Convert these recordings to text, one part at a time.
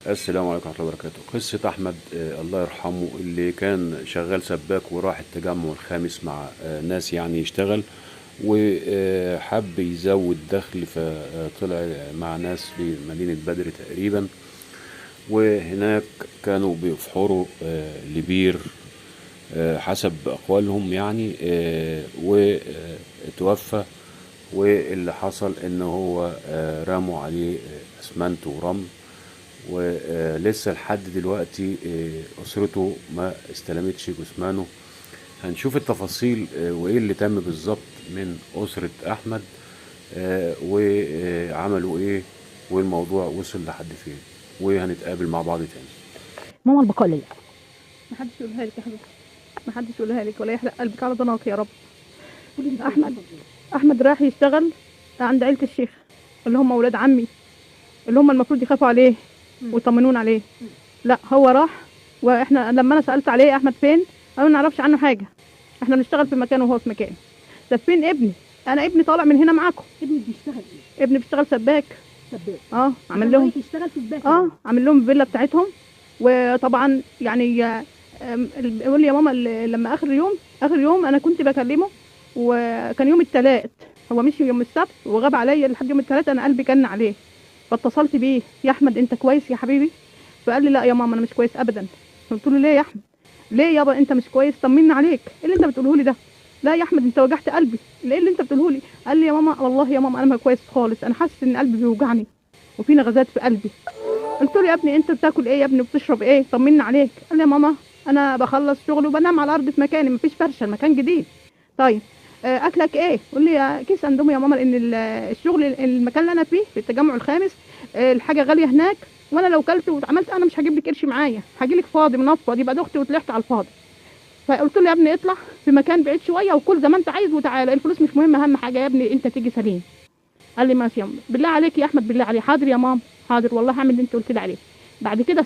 السلام عليكم ورحمة الله وبركاته. قصة أحمد الله يرحمه، اللي كان شغال سباك وراح التجمع الخامس مع ناس يعني يشتغل، وحب يزود دخل فطلع مع ناس في مدينة بدر تقريبا. وهناك كانوا بيفحروا لبير حسب أقوالهم يعني، وتوفى. واللي حصل إن هو رموا عليه أسمنت ورمل، ولسه لحد دلوقتي أسرته ما استلمتش جثمانه. هنشوف التفاصيل وإيه اللي تم بالظبط من أسرة أحمد، وعملوا إيه، والموضوع وصل لحد فين، وهنتقابل مع بعض تاني. ماما البقاء لله. محدش يقولها لك يا حبيبتي، محدش يقولها لك ولا يحرق قلبك على ضناك يا رب. احمد راح يشتغل عند عيلة الشيخ، اللي هم اولاد عمي، اللي هم المفروض يخافوا عليه ويطمنون عليه. لا، هو راح، واحنا لما انا سالت عليه احمد فين، قالوا ما نعرفش عنه حاجه، احنا بنشتغل في مكان وهو في مكان. طب فين ابني؟ انا ابني طالع من هنا معاكم. ابني بيشتغل ايه؟ ابني بيشتغل سباك. سباك. عامل لهم يشتغل في سباك. عامل لهم الفيلا بتاعتهم. وطبعا يعني يقول لي يا ماما لما اخر يوم انا كنت بكلمه، وكان يوم الثلاث، هو مشي يوم السبت وغاب عليا لحد يوم الثلاث، انا قلبي كان عليه، فاتصلت بيه: يا احمد انت كويس يا حبيبي؟ فقال لي: لا يا ماما انا مش كويس ابدا. قلت له: ليه يا احمد؟ ليه يابا انت مش كويس؟ طمنا عليك، ايه اللي انت بتقوله لي ده؟ لا يا احمد انت وجعت قلبي، ايه اللي انت بتقوله لي؟ قال لي: يا ماما والله يا ماما انا ما كويس خالص، انا حاسس ان قلبي بيوجعني وفي نغزات في قلبي. قلت له: يا ابني انت بتاكل ايه يا ابني وبتشرب ايه؟ طمنا عليك. قال لي: يا ماما انا بخلص شغل وبنام على الارض في مكاني، مفيش فرشه، المكان جديد. طيب اكلك ايه؟ قول لي: كيس اندومي يا ماما، لان الشغل المكان اللي انا فيه في التجمع الخامس الحاجه غاليه هناك، وانا لو كلت وعملت انا مش هجيب لك قرش معايا، هاجي لك فاضي منفض، يبقى دختي وطلعت على الفاضي. فقلت له: يا ابني اطلع في مكان بعيد شويه وكل زي ما انت عايز وتعالى، الفلوس مش مهمه، اهم حاجه يا ابني انت تيجي سليم. قال لي: ماشي يا ماما، بالله عليك يا احمد، بالله عليك. حاضر يا ماما، حاضر والله هعمل اللي انت قلت لي عليه. بعد كده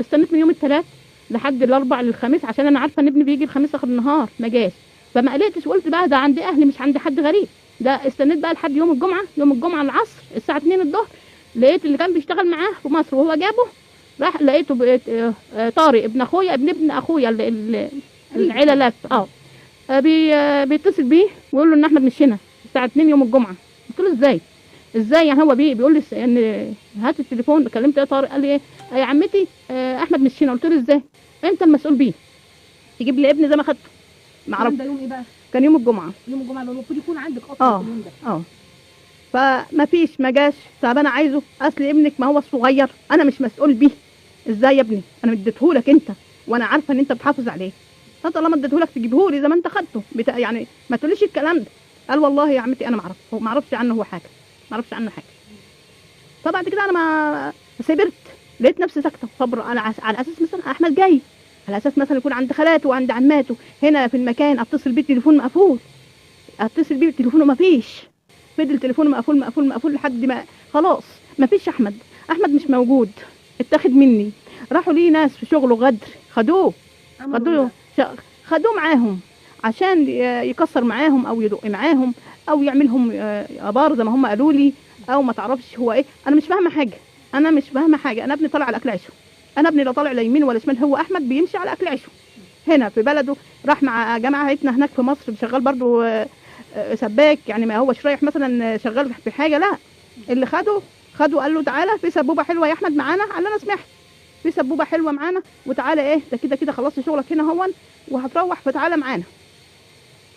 استنيت من يوم الثلاث لحد الاربع للخميس، عشان انا عارفه ان ابني بيجي الخميس اخر النهار، ما جاش. فما قلقتش وقلت بقى ده عندي اهلي مش عندي حد غريب. ده استنيت بقى لحد يوم الجمعه العصر الساعه 2 الظهر، لقيت اللي كان بيشتغل معاه في مصر وهو جابه، راح لقيته طارق ابن اخويا ابن اخويا العيله لف بيتصل بيه ويقول له ان احمد مش هنا الساعه 2 يوم الجمعه. قلت له: ازاي يعني؟ هو بيقول لي ان هات التليفون، كلمت طارق، قال لي: ايه يا عمتي احمد مش هنا. قلت له: ازاي؟ انت المسؤول بيه، تجيب لي ابني زي ما خدته. ما اعرفش ده يوم ايه بقى؟ كان يوم الجمعه. يوم الجمعه اللي المفروض يكون عندك اصلا في اليوم ده. فما فيش، ما جاش. طب انا عايزه، اصل ابنك ما هو الصغير انا مش مسؤول بيه. ازاي يا ابني؟ انا اديتهولك انت وانا عارفه ان انت بتحافظ عليه، فطالما اديتهولك تجيبهولي زي ما انت خدته يعني ما تقوليش الكلام ده. قال: والله يا عمتي انا ما اعرفش عنه هو حاجه، ما اعرفش عنه حاجه. فبعد كده انا ما صبرت، لقيت نفسي ساكته صبر على اساس مثلا احمد جاي، على اساس مثلا يكون عند خالاته وعند عماته هنا في المكان، اتصل بيه التليفون مقفول، اتصل بيه تليفونه ما فيش، فضل تليفونه مقفول مقفول مقفول لحد ما خلاص ما فيش. احمد مش موجود، اتاخد مني. راحوا ليه ناس في شغله غدر، خدوه معاهم عشان يكسر معاهم او يدق معاهم او يعملهم ابار زي ما هم قالوا لي، او ما تعرفش هو ايه. انا مش فاهمه حاجه. انا ابني طالع على اكل عيشه، انا ابني لا طالع لا يمين ولا شمال، هو احمد بيمشي على اكل عيشه هنا في بلده. راح مع جماعتنا هناك في مصر شغال برضو سباك، يعني ما هوش رايح مثلا شغال في حاجه، لا، اللي خده قال له: تعالى في سبوبه حلوه يا احمد معانا. قال: انا سمعت في سبوبه حلوه معانا، وتعالى ايه ده كده خلصت شغلك هنا هون وهتروح، فتعالى معانا.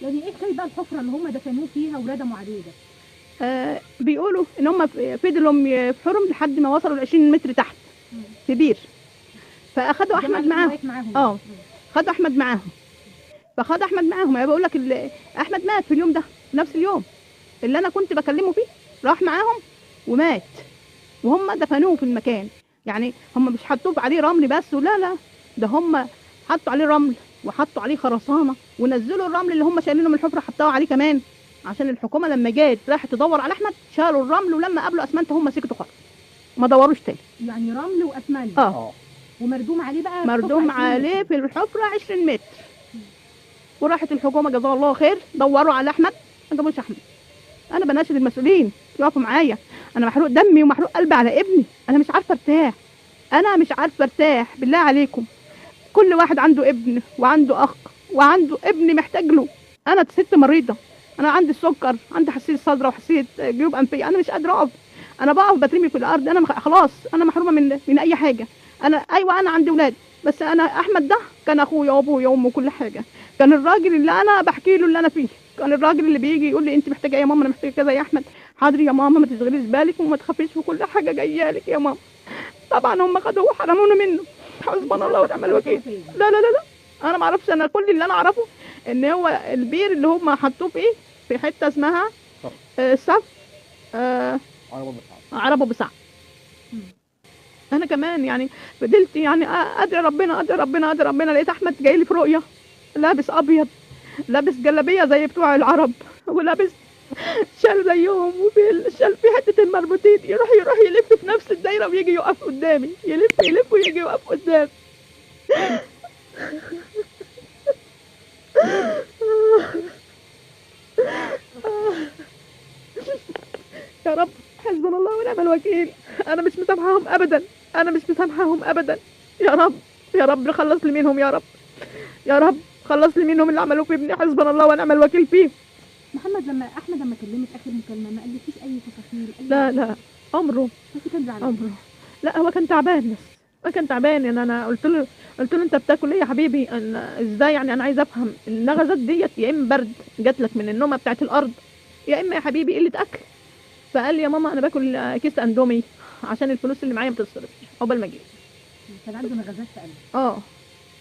يعني ايه حكايه بقى الحفره اللي هم دفنوه فيها وردموا عليه ده؟ بيقولوا ان هم فضلوا يفحروا لحد ما وصلوا ل 20 متر تحت في بير، فاخدوا احمد معاهم. خدوا احمد معاهم، فخد احمد معاهم. يعني بقول لك احمد مات في اليوم ده، نفس اليوم اللي انا كنت بكلمه فيه راح معاهم ومات، وهم دفنوه في المكان. يعني هم مش حطوه عليه رمل بس، لا، ده هم حطوا عليه رمل وحطوا عليه خرسانه، ونزلوا الرمل اللي هم شايلينه من الحفره حطوه عليه كمان، عشان الحكومه لما جت راحت تدور على احمد شالوا الرمل، ولما قابلوا اسمنت هم سكتوا خالص ما دوروش تاني. يعني رمل واسمنت ومردوم عليه بقى، مردوم عليه في الحفره 20 متر. وراحت الحكومه جزاها الله خير دوروا على احمد، ما جابوش احمد. انا بناشد المسؤولين يقفوا معايا، انا محروق دمي ومحروق قلبي على ابني، انا مش عارفه ارتاح. انا مش عارفه ارتاح بالله عليكم. كل واحد عنده ابن وعنده اخ وعنده ابن محتاج له. انا ست مريضه، انا عندي السكر، عندي حساسيه صدر وحساسيه جيوب انفيه، انا مش قادره اقف. انا بقف بترمي في الارض، انا خلاص انا محرومه من اي حاجه. انا ايوه انا عندي ولاد، بس انا احمد ده كان اخويا وابويا وامي وكل حاجه. كان الراجل اللي انا بحكي له اللي انا فيه، كان الراجل اللي بيجي يقول لي انت محتاجه ايه يا ماما، انا محتاجه كذا يا احمد. حاضر يا ماما، ما تشغليش بالك وما تخافيش وكل حاجه جايه لك يا ماما. طبعا هم خدوه وحرمونا منه، حسبنا الله ونعم الوكيل. لا لا لا لا، انا ما اعرفش. انا كل اللي انا اعرفه ان هو البير اللي هم حطوه في ايه، في حته اسمها الصف عربه بسعد. انا كمان يعني فضلت يعني ادعي ربنا ادعي ربنا ادعي ربنا. لقيت احمد جاي لي في رؤيه لابس ابيض، لابس جلابيه زي بتوع العرب، ولابس شال زيهم، وفي الشال في حته المربوطين، يروح يلف في نفس الدايره ويجي يقف قدامي، يلف ويجي يقف قدامي. يا رب حسبنا الله ونعم الوكيل. انا مش مسامحاهم ابدا، انا مش مسامحاهم ابدا. يا رب يا رب خلص لي منهم، يا رب يا رب خلص لي منهم اللي عملوه في ابني، حسبنا الله ونعم الوكيل فيه. محمد احمد لما كلمك اخر مكالمه ما قالكيش اي تفاصيل؟ لا لا، عمره بس كان زعلان. عمره. لا هو كان تعبان، بس هو كان تعبان. يعني انا قلت له انت بتاكل ايه يا حبيبي؟ أنا ازاي يعني؟ انا عايزه افهم النغزات ديت، يا اما برد جات لك من النومه بتاعت الارض، يا اما يا حبيبي قله اكل. فقال لي يا ماما انا باكل كيس اندومي عشان الفلوس اللي معايا ما تصرفش عقبال ما اجي. كان عنده نغزات في قلبه.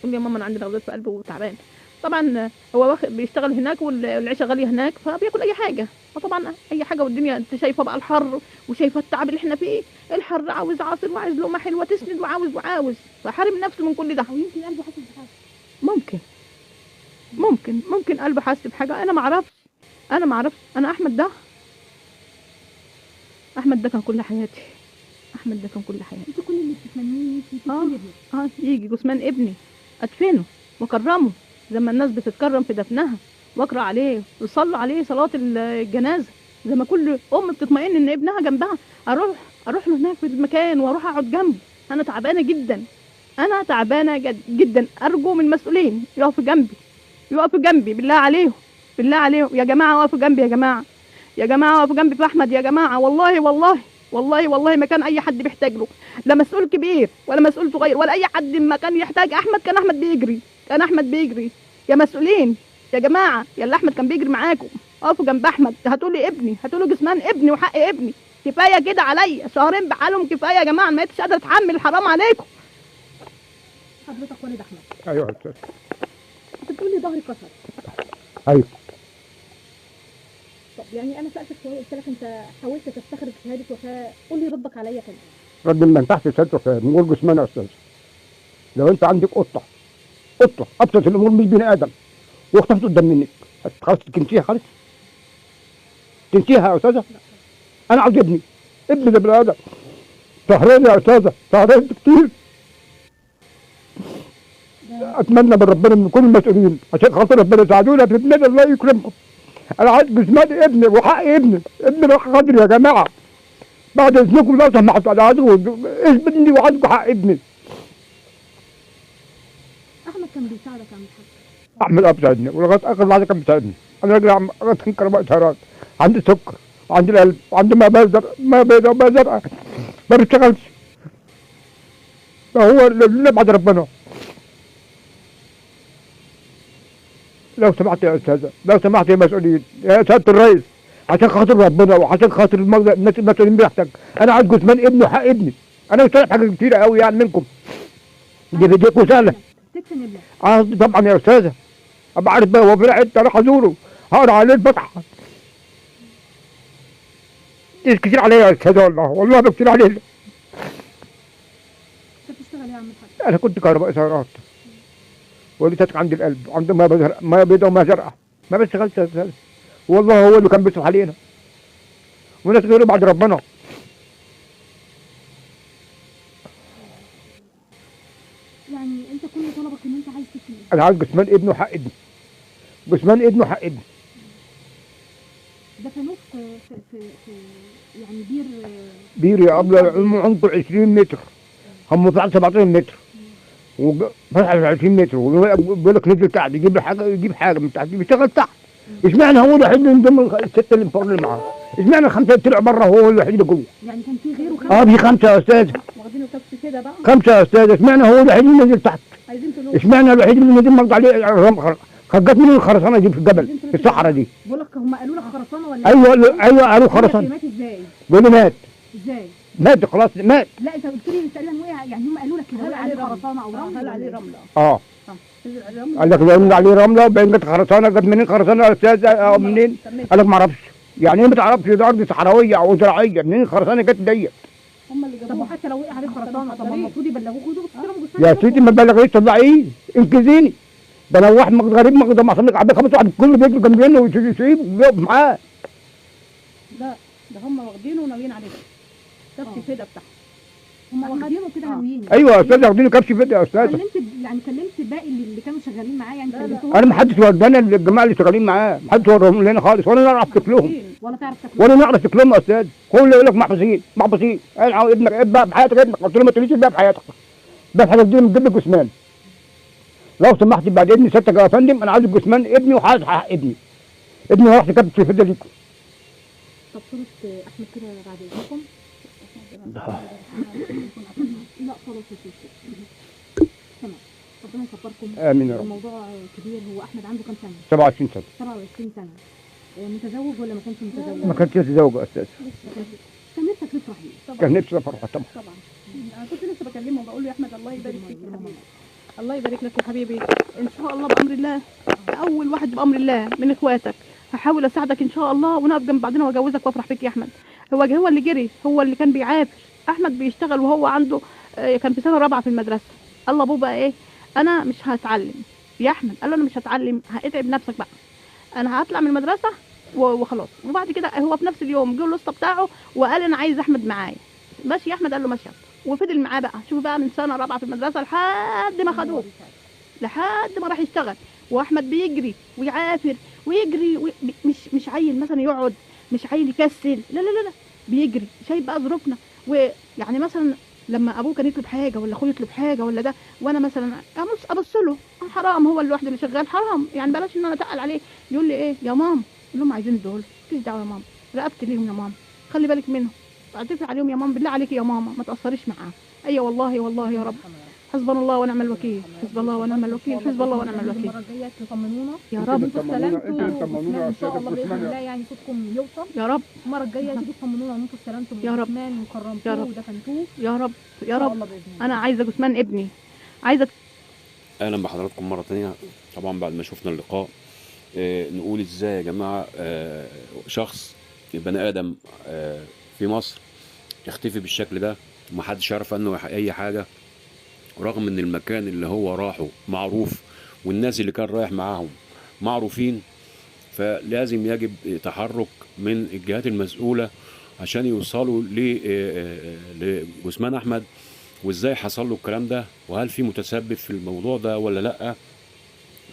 قال لي يا ماما انا عندي نغزات في قلبي وتعبان. طبعا هو واخد بيشتغل هناك والعيشه غاليه هناك، فبياكل اي حاجه. وطبعا اي حاجه، والدنيا انت شايفه بقى الحر وشايفه التعب اللي احنا فيه. الحر عاوز عصير وعايز لقمه حلوه تسند وعاوز فحارم نفسه من كل ده. او يمكن قلبه حاسس بحاجه. ممكن قلبه حاسس بحاجه، انا ما اعرفش. انا احمد ده كان كل حياتي. انت كل اللي بتتمنيه في ابنك. يجي جثمان ابني ادفنه واكرمه زي ما الناس بتتكرم في دفنها، واقرا عليه ويصلوا عليه صلاه الجنازه، زي ما كل ام بتطمئن ان ابنها جنبها. اروح له هناك في المكان واروح اقعد جنبه. انا تعبانه جدا، جدا. ارجو من المسؤولين يقفوا جنبي بالله عليهم يا جماعه، وقفوا جنبي يا جماعه وقفوا جنبي في احمد يا جماعه. والله ما كان اي حد بيحتاج له، لا مسؤول كبير ولا مسؤول صغير ولا اي حد. ما كان يحتاج احمد كان احمد بيجري. يا مسؤولين يا جماعه، يا اللي احمد كان بيجري معاكم، اقفوا جنب احمد. هتقولي ابني، هتقولوا جسمان ابني وحق ابني. كفايه كده عليا، شهرين بحالهم كفايه يا جماعه، ما بقتش قادره اتحمل، حرام عليكم. حضرتك والد احمد. ايوه يا استاذ. انت بتقول لي ظهري كسر. ايوه. طب يعني انا سالتك شويه، قلت لك انت حاولت تستخرج شهاده وفاه، قول لي ردك عليا كان ايه؟ رد من تحت شهاده وفاه نقول جسمان يا استاذ. لو انت عندك قطه ابسط الامور مش بني ادم واختفت قدام منك، خلاص تنسيها خالص؟ تنسيها يا استاذه؟ انا عاوز ابني ده بني ادم. شهرين يا استاذه، شهرين كتير. اتمنى من ربنا من كل المسؤولين عشان خاطر ربنا يساعدونا في ابننا، الله يكرمكم. انا عايز جسمان ابني وحق ابني راح قدر يا جماعه. بعد اذنكم لو سمحتوا انا عايز ابني وعندكم حق ابني. احمد كان بيساعدك يا عم الحاج؟ احمد بيساعدني ولغايه اخر لحظه كان بيساعدني. انا راجل كهرباء سيارات، عندي سكر وعندي القلب وعندي ما بيضاء وما زرقاء، ما بيشتغلش. فهو اللي بعد ربنا. لو سمحت يا استاذه، لو سمحت يا مسؤولين، يا سياده الرئيس، عشان خاطر ربنا وعشان خاطر الناس المسؤولين بيحتاج، انا عايز جثمان ابني وحق ابني. انا مش طالب حاجه كتيره قوي يعني منكم، دي بديكوا سهله. تكتم ابنك. طبعا يا استاذه، ابقى عارف بقى هو في حته اروح ازوره، هقرا عليه الفاتحه. كتير عليا يا استاذه، والله كتير عليا. انت بتشتغل ايه يا عم الحاج؟ انا كنت كهرباء سيارات، ولدتك عندي القلب وعندي ما بيضاء وما زرقاء، ما بشتغلش يا استاذه. والله هو اللي كان بيصرف علينا وناس غيره بعد ربنا. يعني انت كل طلبك ان انت عايز تكمل. انا عايز جثمان ابنه وحق ابني، جثمان ابنه وحق ابني. دفنوه في يعني بير يا ابله عمقه 20 متر هم طلعوا 17 متر وفتح 20 متر وبيقول لك نزل تحت يجيب حاجه، يجيب حاجه من تحت بيشتغل تحت. اشمعنى هو الوحيد اللي من ضمن السته اللي فوق اللي معاه؟ اشمعنى الخمسه اللي طلعوا بره هو الوحيد اللي جوه؟ يعني كان في غيره في خمسه يا استاذ، واخدينه كبس كده بقى. خمسه يا استاذ، اشمعنى هو الوحيد اللي نزل تحت؟ عايزين فلوس. اشمعنى الوحيد اللي نزل مرضى عليه خجت من الخرسانه دي في الجبل في الصحراء دي؟ بقول لك هم قالوا لك خرسانه ولا ايوه قالوا خرسانه. مات ازاي؟ بيقول لي مات ازاي؟ خلاص مات. لا انت قلت لي تقريبا وقع، يعني هم قالوا لك كده وقع عليه خرسانه او رمل. هل عليه رمله؟ نزل عليه رمله. قال لك رمل عليه رمله وبين جت خرسانه. جت منين خرسانه يا استاذ او منين؟ قال لك ما اعرفش. يعني ايه ما تعرفش؟ ده ارض صحراويه او زراعيه، منين الخرسانه جت ديت؟ هم اللي طب جابوه. وحتى لو وقع عليه خرسانه طب المفروض يبلغوكوا دول يا سيدي ما تبلغيش طلعيه انقذيني. ده لو واحد غريب ده ما صدق عبد خمس واحد كله بيجري جنب منه ويسيبه ويقف معاه. لا ده هم واخدينه وناويين عليه كبش فدا بتاعهم. هم واخدينه كده ناويين. ايوه يا استاذ واخدينه كبش فدا يا استاذ. كلمت باقي اللي كانوا شغالين معاه يعني كلمتهم؟ انا ما حدش ودانا الجماعه اللي شغالين معاه، ما حدش وراهم لنا خالص ولا نعرف شكلهم ولا تعرف شكلهم ولا نعرف شكلهم يا استاذ. كله يقول لك محبوسين محبوسين. انا ابنك ابقى بحياتك ابنك. قلت له ما تقوليش ابقى بحياتك، بقى بحياتك دي بنجيب لك جثمان. لو سمحت بعد ابني ستك يا فندم انا عايز جثمان ابني وعايز حق ابني راح كبش فدا ليكم. طب صورة احمد كده بعد اذنكم. لا خلاص يا سيدي تمام. ربنا يكبركم. امين يا رب. الموضوع كبير. هو احمد عنده كام سنه؟ 27 سنه. 27 سنه. متزوج ولا ما كانش متزوج؟ ما كانش متزوج يا استاذ. كان نفسك تفرح بيه؟ كان نفسي افرح طبعا. انا كنت لسه بكلمه بقول له يا احمد الله يبارك فيك يا حبيبي، الله يبارك لك يا حبيبي، ان شاء الله بامر الله اول واحد بامر الله من اخواتك هحاول اساعدك ان شاء الله ونقف جنب بعضنا واجوزك وافرح بيك يا احمد. هو اللي جري، هو اللي كان بيعافر. احمد بيشتغل وهو عنده كان في سنه رابعه في المدرسه. الله ابوه بقى ايه، انا مش هتعلم يا احمد. قال له انا مش هتعلم، هاتعب نفسك بقى، انا هطلع من المدرسه وخلاص. وبعد كده هو في نفس اليوم جه الوسطى بتاعه وقال انا عايز احمد معايا. ماشي يا احمد؟ قال له ماشي. وفضل معاه بقى، شوف بقى من سنه رابعه في المدرسه لحد ما خدوه، لحد ما راح يشتغل. واحمد بيجري ويعافر ويجري مش عيل مثلا يقعد، مش عيل يكسل، لا لا لا، بيجري. شايف بقى ظروفنا، ويعني مثلا لما ابوه كان يطلب حاجه ولا اخوه يطلب حاجه ولا ده، وانا مثلا ابص له حرام، هو لوحده اللي شغال حرام، يعني بلاش ان انا اتقل عليه. يقول لي ايه يا ماما؟ اقول لهم عايزين دول، مفيش دعوه يا ماما، رقبت ليهم يا ماما، خلي بالك منهم، اعتفي عليهم يا ماما، بالله عليك يا ماما ما تاثريش معاه. ايوه والله والله يا رب، حسبنا الله ونعم الوكيل، حسب الله ونعم الوكيل، حسب الله ونعم الوكيل. المره الجايه تطمنونا يا رب. انتوا استلمتوا تطمنونا يا ان شاء الله أستاذ باذن عثمان. الله، يعني صوتكم يوصل. يا رب المره الجايه تيجوا تطمنونا ان انتوا استلمتوا يا رب. الجثمان يا وكرمتوه رب. ودفنتوه يا رب ان يا شاء رب. الله باذن الله. انا عايزه جثمان ابني، عايزه. اهلا بحضراتكم مره تانية. طبعا بعد ما شفنا اللقاء نقول ازاي يا جماعه شخص بني ادم في مصر يختفي بالشكل ده ومحدش يعرف عنه اي حاجه، رغم ان المكان اللي هو راحه معروف والناس اللي كان رايح معاهم معروفين. فلازم يجب تحرك من الجهات المسؤوله عشان يوصلوا لجثمان احمد، وازاي حصل له الكلام ده، وهل في متسبب في الموضوع ده ولا لا.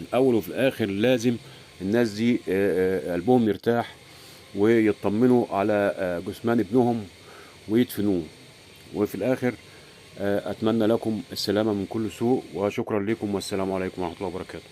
الاول وفي الاخر لازم الناس دي قلبهم يرتاح ويطمنوا على جثمان ابنهم ويدفنوه. وفي الاخر اتمنى لكم السلامه من كل سوء، وشكرا لكم والسلام عليكم ورحمه الله وبركاته.